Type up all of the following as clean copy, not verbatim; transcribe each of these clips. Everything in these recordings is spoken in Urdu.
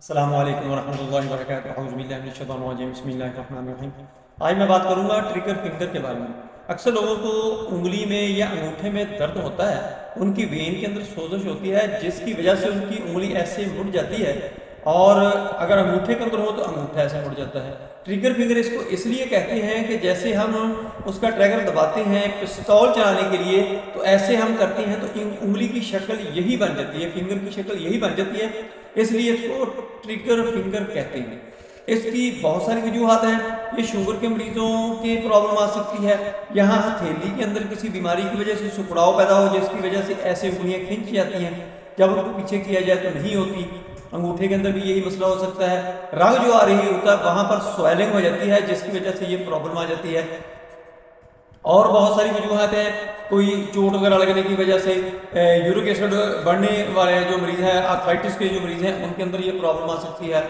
السلام علیکم ورحمۃ اللہ وبرکاتہ۔ اعوذ باللہ من الشیطان الرجیم، بسم اللہ الرحمن الرحیم۔ آج میں بات کروں گا ٹریگر فنگر کے بارے میں۔ اکثر لوگوں کو انگلی میں یا انگوٹھے میں درد ہوتا ہے، ان کی وین کے اندر سوزش ہوتی ہے جس کی وجہ سے ان کی انگلی ایسے مڑ جاتی ہے، اور اگر انگوٹھے کے اندر ہو تو انگوٹھا ایسے مڑ جاتا ہے۔ ٹریگر فنگر اس کو اس لیے کہتے ہیں کہ جیسے ہم اس کا ٹریگر دباتے ہیں پستول چلانے کے لیے، تو ایسے ہم کرتے ہیں تو انگلی کی شکل یہی بن جاتی ہے، فنگر کی شکل یہی بن جاتی ہے، اس لیے اس کو ٹریگر فنگر کہتے ہیں۔ اس کی بہت ساری وجوہات ہیں۔ یہ شوگر کے مریضوں کی پرابلم آ سکتی ہے، یہاں ہتھیلی کے اندر کسی بیماری کی وجہ سے سکڑاؤ پیدا ہو جس کی وجہ سے ایسے انگلیاں کھنچ جاتی ہیں، جب ان کو پیچھے کیا جائے تو نہیں ہوتی۔ انگوٹھے کے اندر بھی یہی مسئلہ ہو سکتا ہے، رنگ جو آ رہی ہوتا ہے وہاں پر سویلنگ ہو جاتی ہے جس کی وجہ سے یہ پرابلم آ جاتی ہے۔ اور بہت ساری وجوہات ہیں، کوئی چوٹ وغیرہ لگنے کی وجہ سے، یورک ایسڈ بڑھنے والے جو مریض ہیں، آرتھرائٹس کے جو مریض ہیں ان کے اندر یہ پرابلم آ سکتی ہے،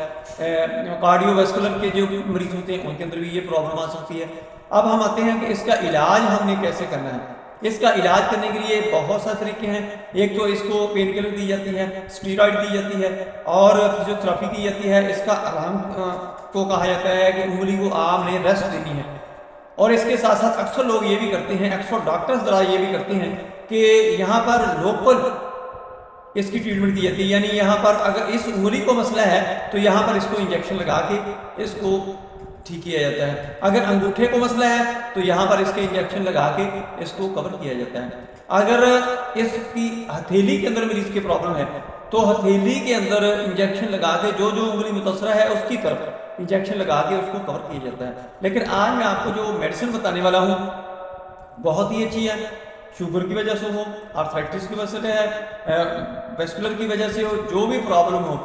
کارڈیو ویسکولر کے جو مریض ہوتے ہیں ان کے اندر بھی یہ پرابلم آ سکتی ہے۔ اب ہم آتے ہیں کہ اس کا علاج ہم نے کیسے کرنا ہے۔ اس کا علاج کرنے کے لیے بہت سارے طریقے ہیں۔ ایک تو اس کو پین کلر دی جاتی ہے، اسٹیرائڈ دی جاتی ہے، اور فزیوتھراپی کی جاتی ہے۔ اس کا آرام کو کہا جاتا ہے کہ انگلی کو آپ نے ریسٹ دینی ہے، اور اس کے ساتھ ساتھ اکثر لوگ یہ بھی کرتے ہیں، اکثر ڈاکٹرز ذرا یہ بھی کرتے ہیں کہ یہاں پر لوکل اس کی ٹریٹمنٹ دی جاتی ہے، یعنی یہاں پر اگر اس انگلی کو مسئلہ ہے تو یہاں پر اس کو انجیکشن لگا کے اس کو ٹھیک کیا جاتا ہے۔ اگر انگوٹھے کو مسئلہ ہے تو یہاں پر اس کے انجیکشن لگا کے اس کو کور کیا جاتا ہے۔ اگر اس کی ہتھیلی کے اندر مریض کی پرابلم ہے تو ہتھیلی کے اندر انجیکشن لگا کے جو انگلی متاثرہ ہے اس کی طرف انجیکشن لگا کے اس کو کور کیا جاتا ہے۔ لیکن آج میں آپ کو جو میڈیسن بتانے والا ہوں بہت ہی اچھی ہے، شوگر کی وجہ سے ہو، آرتھرائٹس کی وجہ سے ہے، ویسکولر کی وجہ سے ہو، جو بھی پرابلم ہو،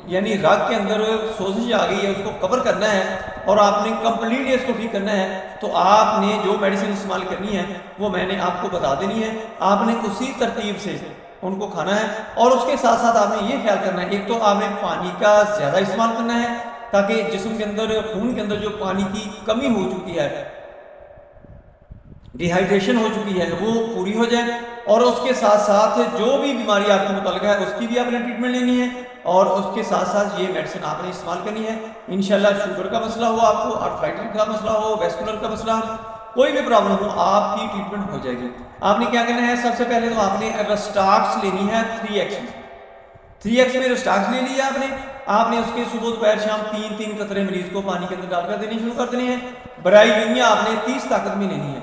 یعنی رگ کے اندر سوزش آ گئی ہے اس کو کور کرنا ہے اور آپ نے کمپلیٹلی اس کو ٹھیک کرنا ہے، تو آپ نے جو میڈیسن استعمال کرنی ہے وہ میں نے آپ کو بتا دینی ہے۔ آپ نے اسی ترتیب سے ان کو کھانا ہے، اور اس کے ساتھ ساتھ آپ نے یہ خیال کرنا ہے، ایک تو آپ نے پانی کا زیادہ استعمال کرنا ہے تاکہ جسم کے اندر، خون کے اندر جو پانی کی کمی ہو چکی ہے، ڈی ہائیڈریشن ہو چکی ہے، وہ پوری ہو جائے، اور اس کے ساتھ ساتھ جو بھی بیماری آپ کو متعلق ہے اس کی بھی آپ نے ٹریٹمنٹ لینی ہے، اور اس کے ساتھ ساتھ یہ میڈیسن آپ نے استعمال کرنی ہے۔ انشاءاللہ شوگر کا مسئلہ ہو، آپ کو آرتھرائٹس کا مسئلہ ہو، ویسکولر کا مسئلہ ہو، کوئی بھی پرابلم ہو، آپ کی ٹریٹمنٹ ہو جائے گی۔ آپ نے کیا کرنا ہے، سب سے پہلے تو آپ نے رسٹاکس لینی ہے 3x میں 3x میں رسٹاکس لے لیا آپ نے اس کے صبح دوپہر شام 3 قطرے مریض کو پانی کے اندر ڈال کر دینی شروع کر دینی ہے۔ برائے یونیا آپ نے 30 طاقت میں لینی ہے،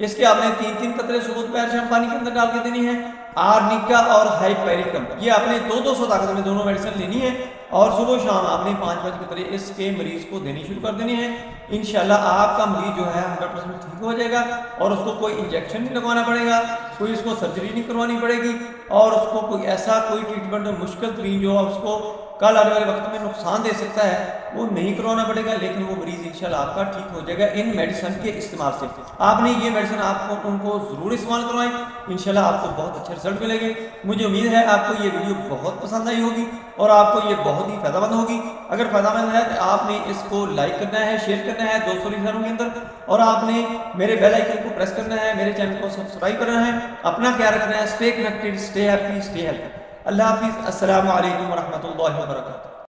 اس کے آپ نے 3 قطرے صبح دوپہر شام پانی کے اندر ڈال کے دینی ہے۔ آرنیکا اور ہائپیریکم یہ آپ نے 200 طاقت میں دونوں میڈیسن لینی ہے، اور صبح و شام آپ نے 5 قطرے اس کے مریض کو دینی شروع کر دینی ہے۔ انشاءاللہ آپ کا مریض جو ہے 100% ٹھیک ہو جائے گا، اور اس کو کوئی انجیکشن نہیں لگوانا پڑے گا، کوئی اس کو سرجری نہیں کروانی پڑے گی، اور اس کو کوئی ایسا کوئی ٹریٹمنٹ مشکل ترین جو اس کو کل آنے والے وقت میں نقصان دے سکتا ہے وہ نہیں کروانا پڑے گا، لیکن وہ مریض انشاءاللہ آپ کا ٹھیک ہو جائے گا ان میڈیسن کے استعمال سے۔ آپ نے یہ میڈیسن آپ کو ان کو ضرور استعمال کروائیں، انشاءاللہ آپ کو بہت اچھے رزلٹ ملیں گے۔ مجھے امید ہے آپ کو یہ ویڈیو بہت پسند آئی ہوگی اور آپ کو یہ بہت ہی فائدہ مند ہوگی۔ اگر فائدہ مند ہے تو آپ نے اس کو لائک کرنا ہے، شیئر کرنا ہے 200 رشتوں کے اندر، اور آپ نے میرے بیل آئیکن کو پریس کرنا ہے، میرے چینل کو سبسکرائب کرنا ہے۔ اپنا خیال رکھنا ہے، stay connected, stay happy, stay healthy. اللہ حافظ، السلام علیکم ورحمۃ اللہ وبرکاتہ۔